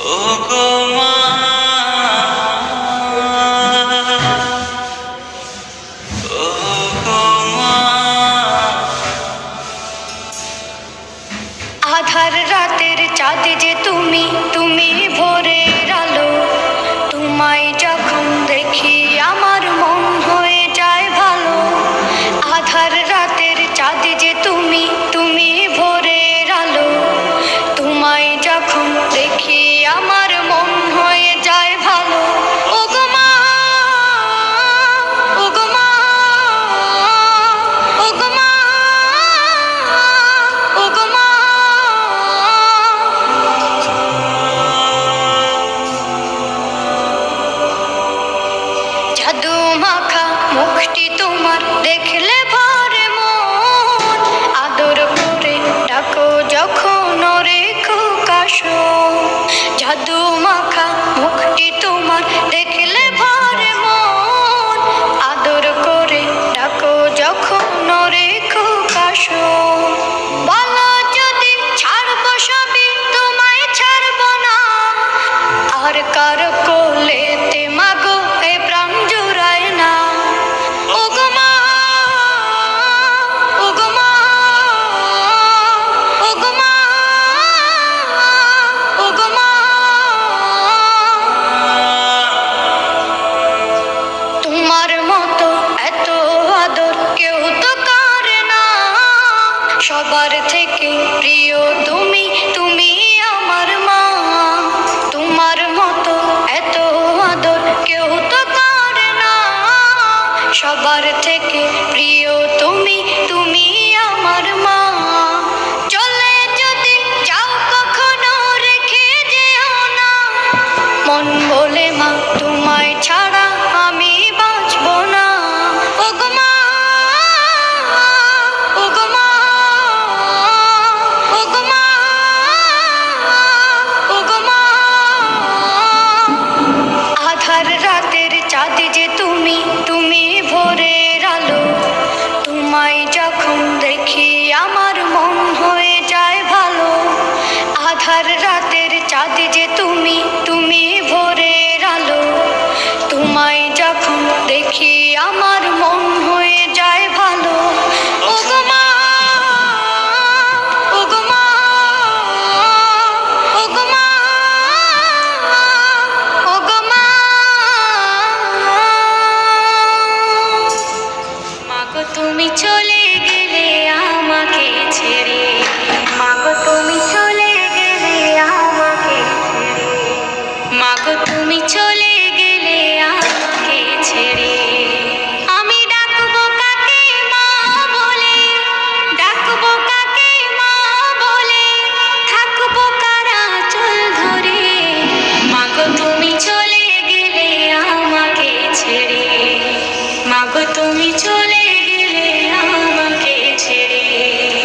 ও গো মা, ও গো মা। আধার রাতের চাঁদ যে তুমি, তুমি ভোরের আলো। তোমায় যখন দেখি আমার মন হয়ে যায় ভালো। আধার রাতের চাঁদ যে তুমি, তুমি ভোরের আলো। তোমায় যখন দেখি আমার মন হয়ে যায় ভালো। ও গো মা, ও গো মা, ও গো মা, ও গো মা। জাদু মাখা মুখটি তোমার দেখলে ভরে মন। আদর করে ডাকো যখন ওরে খোকাশো। জাদু মাখা মুখটি তোমার দেখলে ভরে মন। আদর করে ডাকো যখন ওরে খোকাশো। বলো যদি ছাড়বো সবই, তোমায় ছাড়বো না। আর কার কোলেতে মাগো এ প্রাণ জুড়ায় না। ও গো মা, ও গো মা, ও গো মা, ও গো মা। তোমার মতো এত আদর কেউ তো করে না। সবার থেকে প্রিয় তুমি, তুমি আমার মা। তোমার মতো এত আদর কেউ তো করে না। সবার থেকে প্রিয় তুমি, তুমি আমার মা। চলে যদি যাও কখনো রেখে যেও না। মন বলে মা তোমায় ছাড়া আমি বাঁচবো না। ও গো মা, ও গো মা, ও গো মা, ও গো মা। আধার রাতের চাঁদ যে তুমি, তুমি ভোরের আলো। তোমায় যখন দেখি আমার মন হয়ে যায় ভালো। আধার রাতের চাঁদ যে তুমি, তুমি ভোরের আলো। তোমায় যখন দেখি আমার মন হয়ে যায় ভালো। ও গো মা, ও গো মা, ও গো মা, ও গো মা। মাগো তুমি চলে গেলে আমাকে ছেড়ে। মাগো তুমি চলে গেলে আমাকে ছেড়ে। মাগো তুমি চলে গেলে আমাকে ছেড়ে। আমি ডাকবো কাকে মা বলে, ডাকবো কাকে মা বলে, থাকবো কারা চল ধরে। মাগো তুমি চলে গেলে আমাকে ছেড়ে। মাগো তুমি চলে গেলে আমাকে ছেড়ে।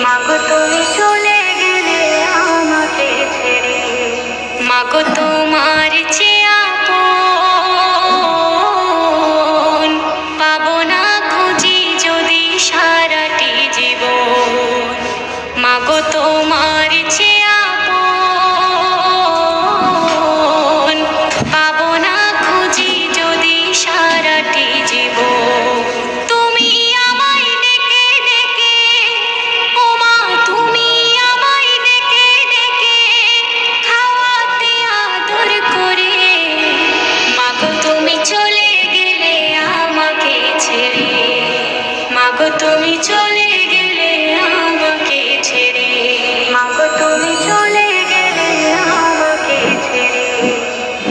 মাগো তুমি চলে গেলে আমাকে ছেড়ে। মাগো তোমার চেয়ে আপন পাবো না খুঁজি যদি সারাটি জীবন। মাগো তোমার চেয়ে আপন পাবো না খুঁজি যদি সারাটি জীবন। তুমি আমায় ডেকে ডেকে, ও মা তুমি আমায় ডেকে ডেকে খাওয়াতে আদর করে। মাগো তুমি চলে গেলে আমাকে ছেড়ে। মাগো তুমি চলে গেলে আমাকে ছেড়ে। মাগো তুমি চলে গেলে আমাকে ছেড়ে।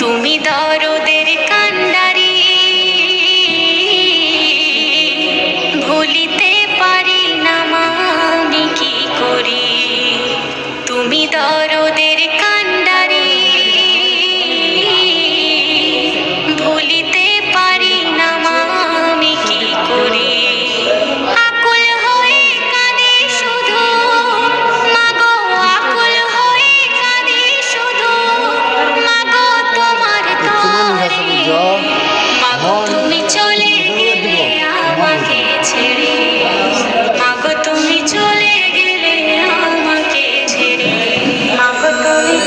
তুমি দরদের কান্ডারি, ভুলিতে পারি না মা আমি কি করি। তুমি দরদের কান্ডারি, ভুলিতে পারি না মা আমি কি করি। আকুল হয়ে কাঁদি শুধু, মাগো আকুল হয়ে কাঁদি শুধু। মাগো তোমার তরে, মাগো তুমি চলে গেলে আমাকে ছেড়ে। মাগো তুমি চলে গেলে আমাকে ছেড়ে। মাগো তুমি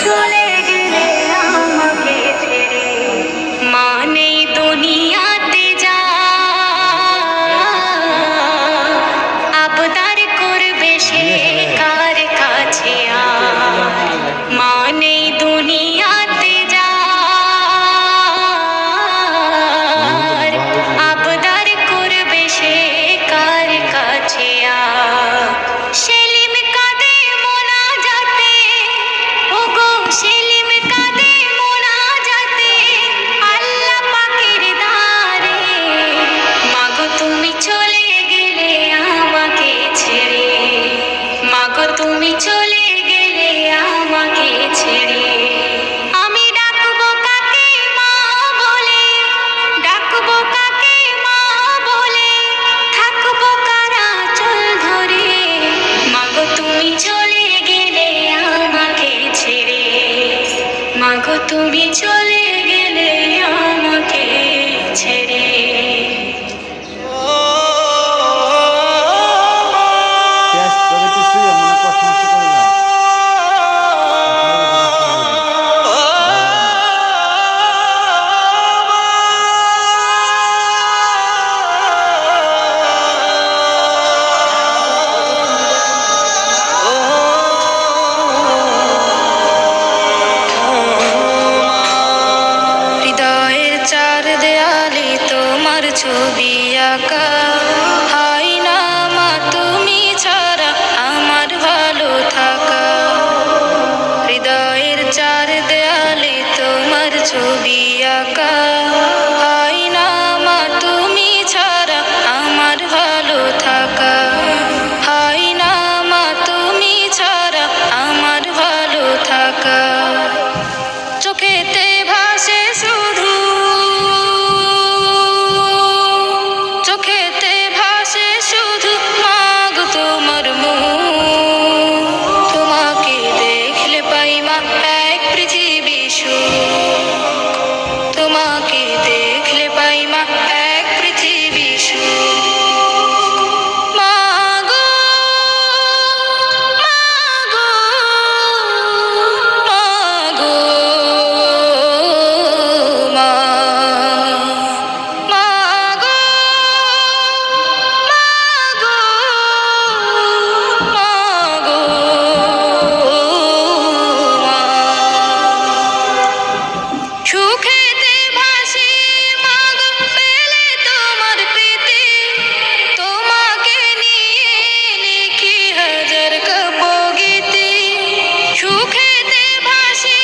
মাগো তুমি চলে গেলে আমাকে ছেড়ে। হৃদয়ের চার দেয়ালে তোমার ছবি আঁকা, হয় না মা তুমি ছাড়া আমার ভালো থাকা। হৃদয়ের চার দেয়ালে তোমার ছবি আঁকা, হয় না মা তুমি ছাড়া আমার ভালো থাকা। হয় না মা তুমি ছাড়া আমার ভালো থাকা। চোখেতে ভাসে শুধু, চোখেতে ভাসে শুধু মাগো তোমার মুখ। তোমাকে দেখলে পাই মা এক পৃথিবী সুখ। তোমাকে দেখলে পাই মা এক পৃথিবী সুখ। মাগো, মাগো, মাগো, মা, মাগো, মাগো, মা। সুখেতে ভাসি মাগো পেলে তোমার প্রীতি, তোমাকে নিয়ে লিখি হাজার কবিতা। সুখেতে ভাসি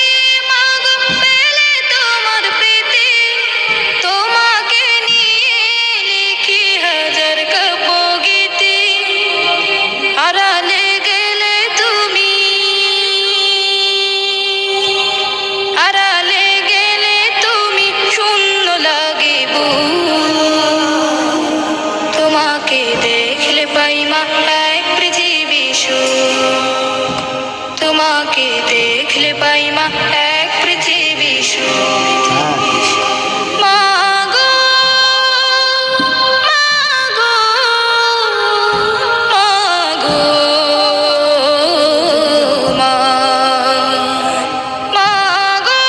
মাগো পেলে তোমার প্রীতি, তোমাকে নিয়ে লিখি হাজার কবিতা। আড়ালে গেলে তুমি, আড়ালে গেলে তুমি শূন্য লাগে বুক। তোমাকে দেখলে পাই মা এক পৃথিবী সুখ। তোমাকে দেখলে পাই মা এক পৃথিবী সুখ। মাগো, মাগো, মাগো, মা, মাগো,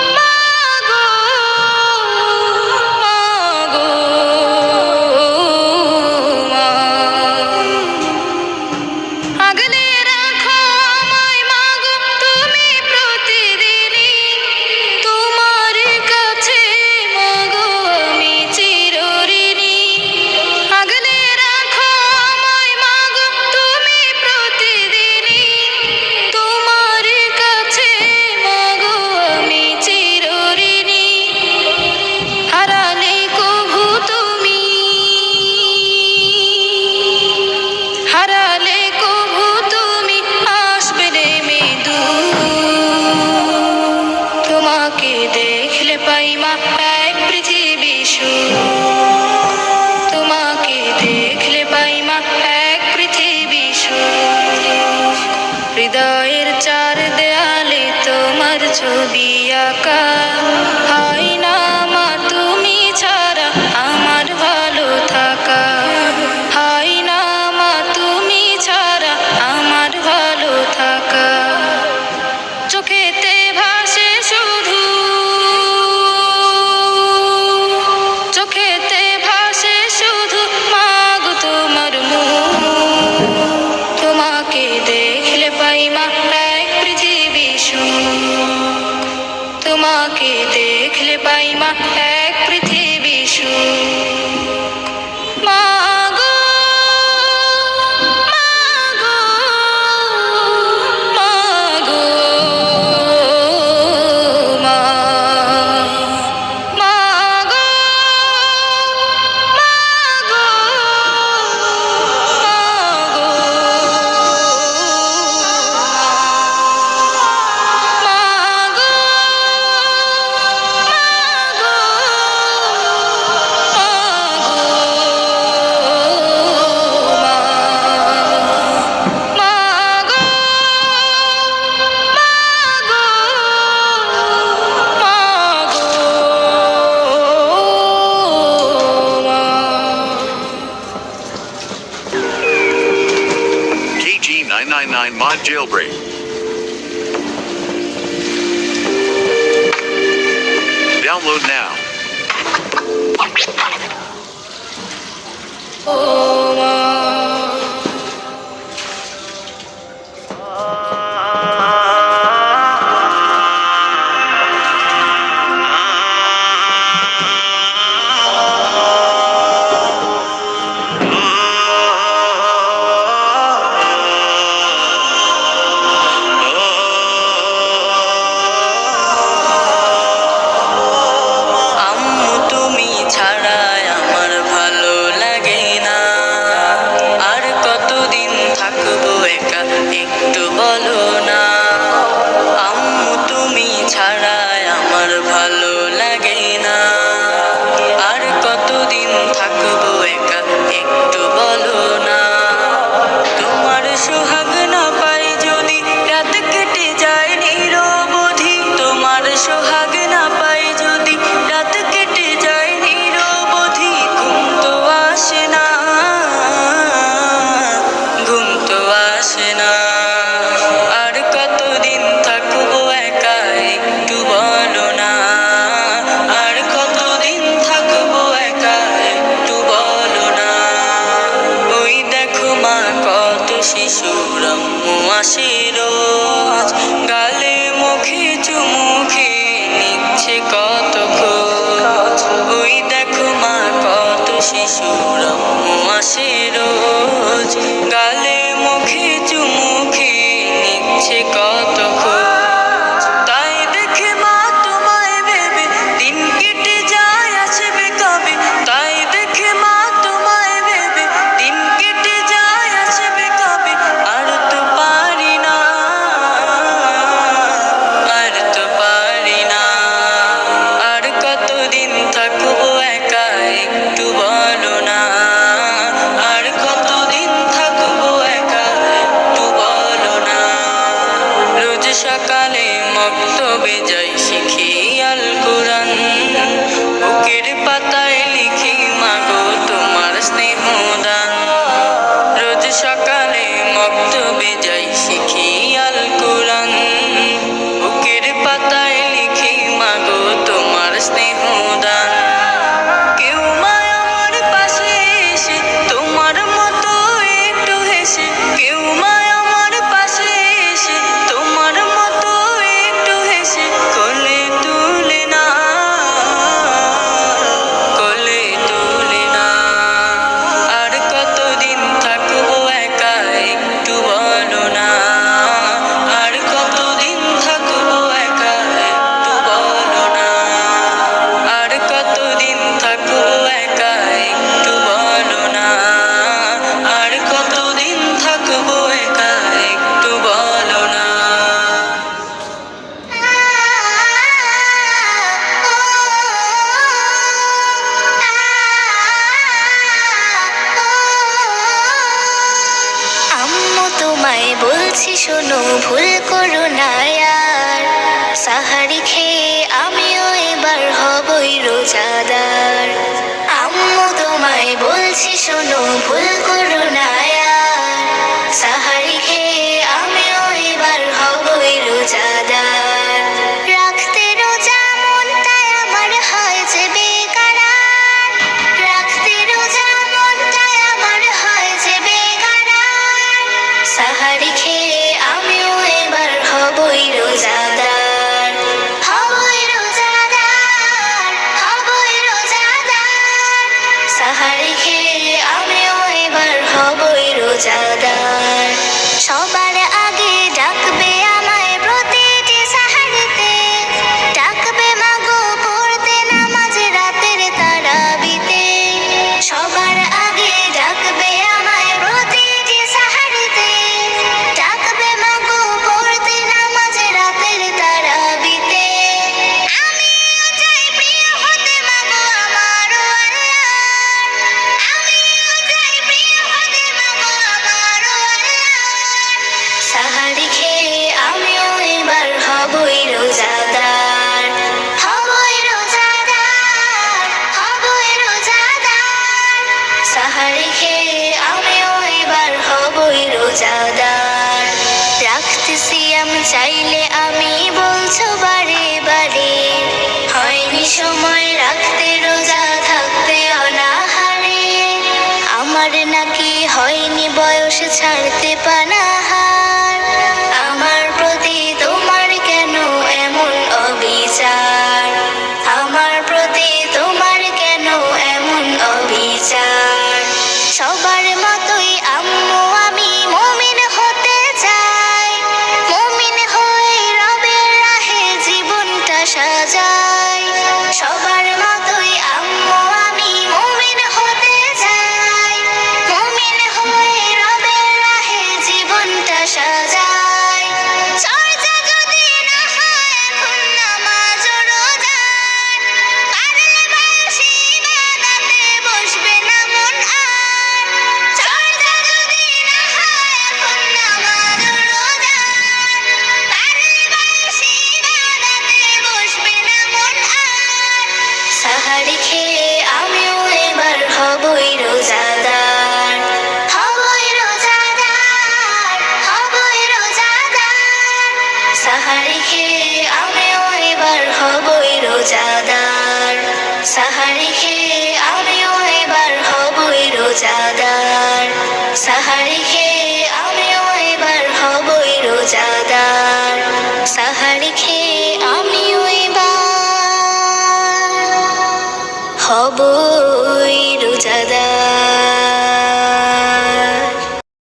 মাগো, মাগো, মা। আগলে রাখো আমায় মাগো তুমি প্রতিদিনই, তোমার কাছে মাগো আমি চিরঋণী। আগলে রাখো আমায় মাগো তুমি প্রতিদিনই, তোমার কাছে মাগো আমি চিরঋণী। হারালে কভু তুমি, হারালে কভু তুমি আসবে নেমে দূর। তোমাকে দেখলে পাই মা এক পৃথিবী সুখ। তোমাকে দেখলে পাই মা এক পৃথিবী সুখ। হৃদয়ের চার দেয়ালে তোমার ছবি আঁকা, হয় না মা তুমি ছাড়া আমার ভালো থাকা। হয় না মা তুমি ছাড়া আমার ভালো থাকা। চোখেতে ভাসে শুধু, চোখেতে ভাসে শুধু মাগো তোমার মুখ। তোমাকে দেখলে পাই মা এক পৃথিবী সুখ। তোমাকে দেখলে পাই মা এক পৃথিবী সুখ। মাগো, মাগো, মাগো, মা, মাগো, মাগো, মাগো, মাগো, Jailbreak. Download now. ও মা আম্মু তুমি ছাড়া আমার ভালো লাগে না, আর কতদিন থাকবো একা একটু বলো না। আম্মু তুমি ছাড়া আমার ভালো লাগে না, আর কতদিন থাকবো একা একটু বলো না। তোমার সোহাগ না পাই যদি রাত কেটে যায় নিরবধি, তোমার সোহাগ না পাই যদি রাত কেটে যায় নিরবধি। ঘুম তো আসে না, ঘুম তো আসে না, আর কতদিন থাকবো একা একটু বলো না। আর কতদিন থাকবো একা একটু বলো না। ওই দেখো মা কত শিশুর আম্মু আসে রোজ, গালে মুখে চুমু খেয়ে নিচ্ছে কত খোঁজ। ওই দেখো মা কত শিশুর আম্মু আসে রোজ, গালে মুখে চুমু খেয়ে নিচ্ছে কত খোঁজ। তাই দেখে মা তোমায় ভেবে দিন কেটে যায় আসবে কবে, তাই দেখে মা তোমায় ভেবে দিন কেটে যায় আসবে কবে। আর তো পারি না, আর তো পারি না, আর কতদিন থাকবো একা একটু বলো না। আর কতদিন থাকবো একা একটু বলো না। রোজ সকালে মক্তবে যাই শিখি আল কোরআন, বুকের পাতায় লিখি মাগো তোমার স্নেহদান। রোজ সকালে মক্তবে যাই শিখি আল কোরআন, বুকের পাতায় লিখি মাগো তোমার স্নেহদান। কেউ মা আমার পাশে এসে তোমার মতো একটু হেসে, কেউ মা আমার পাশে এসে তোমার মতো একটু হেসে কোলে তুলে না, কোলে তুলে না। আর কতদিন থাকবো একা একটু বলো না। আর কতদিন থাকবো একা একটু বলো না। আর কতদিন থাকবো একা একটু বলো না। আর কতদিন থাকবো একা একটু বলো না। আম্মু তোমায় বলছি শোনো, ভুল করো না আর। সাহারি খেয়ে আমিও এবার হবই রোজাদার। আম্মু তোমায় বলছি শোনো, ভুল করো না আর। সাহারি খেয়ে আমিও এবার হবই রোজাদার। রাখতে রোজা মনটাই আমার হয় যে বেকারার, রাখতে রোজা মনটাই আমার হয় যে বেকারার। সাহারি খেয়ে আমিও এবার হবই রোজাদার, হবই রোজাদার, হবই রোজাদার। সাহারি খেয়ে আমিও এবার সিয়াম চাইলে আমি বলছো বারে বারে, হয়নি সময় রাখতে রোজা থাকতে অনাহারে, আমার নাকি হয়নি বয়স ছাড়তে পানাহার, আমার প্রতি তোমার কেন এমন অবিচার, আমার প্রতি তোমার কেন এমন অবিচার। সবার মতোই আম্মু আমি মুমিন হতে চাই, মুমিন হয়ে রবের রাহে জীবনটা সাজাই। সবার মতোই আম্মু আমি মুমিন হতে চাই, মুমিন হয়ে রবের রাহে জীবনটা সাজাই। চর্চা যদি না হয় এখন নামাজ ও রোজার, পারলে বয়সী ইবাদতে বসবে না মন আর। চর্চা যদি না হয় এখন নামাজ ও রোজার, পারলে বয়সী ইবাদতে বসবে না মন আর। সাহারি খেয়ে আমিও এবার হবই রোজাদার, হবই রোজাদার, হবই রোজাদার। সাহারি খেয়ে আমিও এবার হবই রোজাদার, সাহারি খেয়ে আমিও এবার হবই রোজাদার, সাহারি খেয়ে আমিও এবার হবই রোজাদার। সাহারি